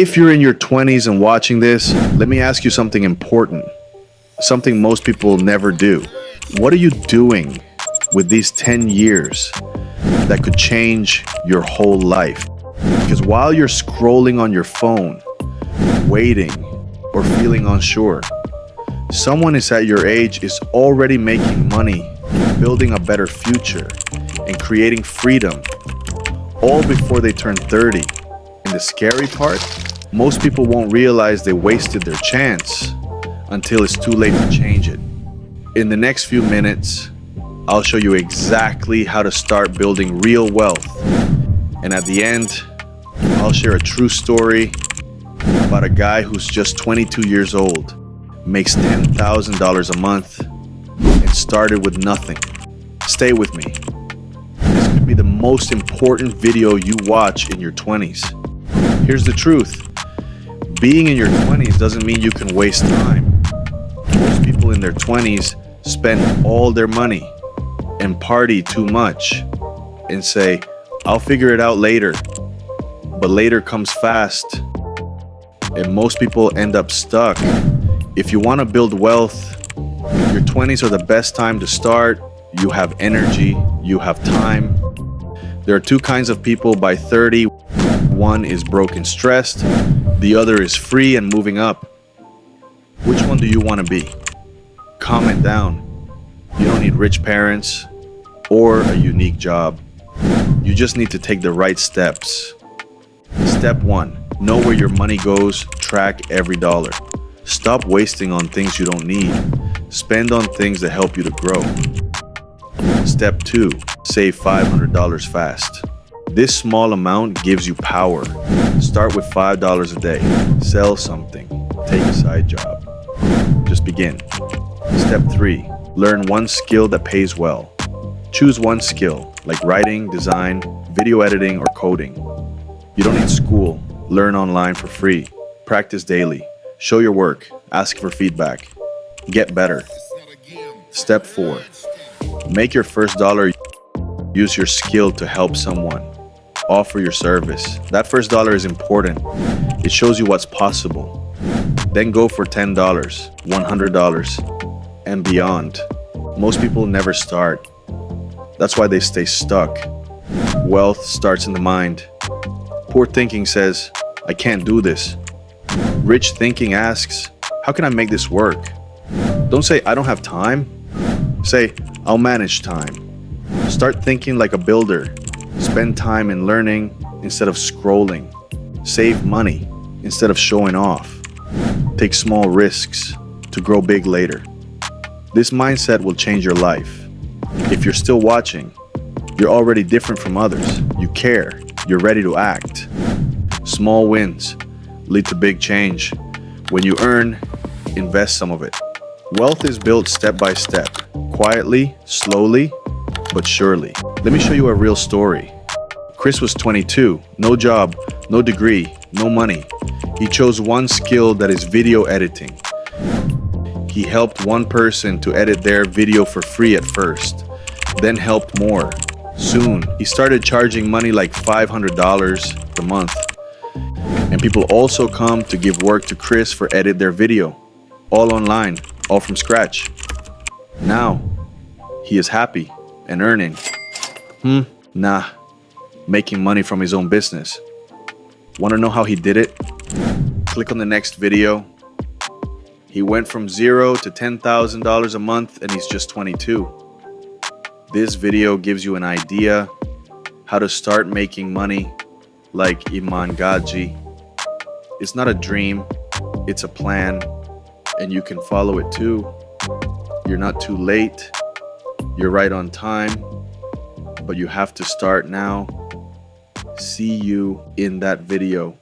If you're in your 20s and watching this, let me ask you something important, something most people never do. What are you doing with these 10 years that could change your whole life? Because while you're scrolling on your phone, waiting, or feeling unsure, someone is at your age is already making money, building a better future, and creating freedom, all before they turn 30. And the scary part, most people won't realize they wasted their chance until it's too late to change it. In the next few minutes, I'll show you exactly how to start building real wealth. And at the end, I'll share a true story about a guy who's just 22 years old, makes $10,000 a month, and started with nothing. Stay with me. This could be the most important video you watch in your 20s. Here's the truth. Being in your 20s doesn't mean you can waste time. Most people in their 20s spend all their money and party too much and say, I'll figure it out later. But later comes fast, and most people end up stuck. If you want to build wealth, your 20s are the best time to start. You have energy, you have time. There are two kinds of people by 30. One is broke and stressed. The other is free and moving up. Which one do you want to be? Comment down. You don't need rich parents or a unique job. You just need to take the right steps. Step 1. Know where your money goes. Track every dollar. Stop wasting on things you don't need. Spend on things that help you to grow. Step 2. Save $500 fast. This small amount gives you power. Start with $5 a day. Sell something. Take a side job. Just begin. Step 3. Learn one skill that pays well. Choose one skill, like writing, design, video editing, or coding. You don't need school. Learn online for free. Practice daily. Show your work. Ask for feedback. Get better. Step 4. Make your first dollar. Use your skill to help someone. Offer your service. That first dollar is important. It shows you what's possible. Then go for $10, $100, and beyond. Most people never start. That's why they stay stuck. Wealth starts in the mind. Poor thinking says, I can't do this. Rich thinking asks, how can I make this work? Don't say, I don't have time. Say, I'll manage time. Start thinking like a builder. Spend time in learning instead of scrolling. Save money instead of showing off. Take small risks to grow big later. This mindset will change your life. If you're still watching, you're already different from others. You care. You're ready to act. Small wins lead to big change. When you earn, invest some of it. Wealth is built step by step, quietly, slowly, but surely. Let me show you a real story. Chris was 22, no job, no degree, no money. He chose one skill, that is video editing. He helped one person to edit their video for free at first, then helped more. Soon, he started charging money like $500 per month. And people also come to give work to Chris for edit their video, all online, all from scratch. Now, he is happy and earning. Nah, making money from his own business. Want to know how he did it? Click on the next video. He went from $0 to $10,000 a month and he's just 22. This video gives you an idea how to start making money like Iman Gadzhi. It's not a dream, it's a plan, and you can follow it too. You're not too late, you're right on time, but you have to start now. See you in that video.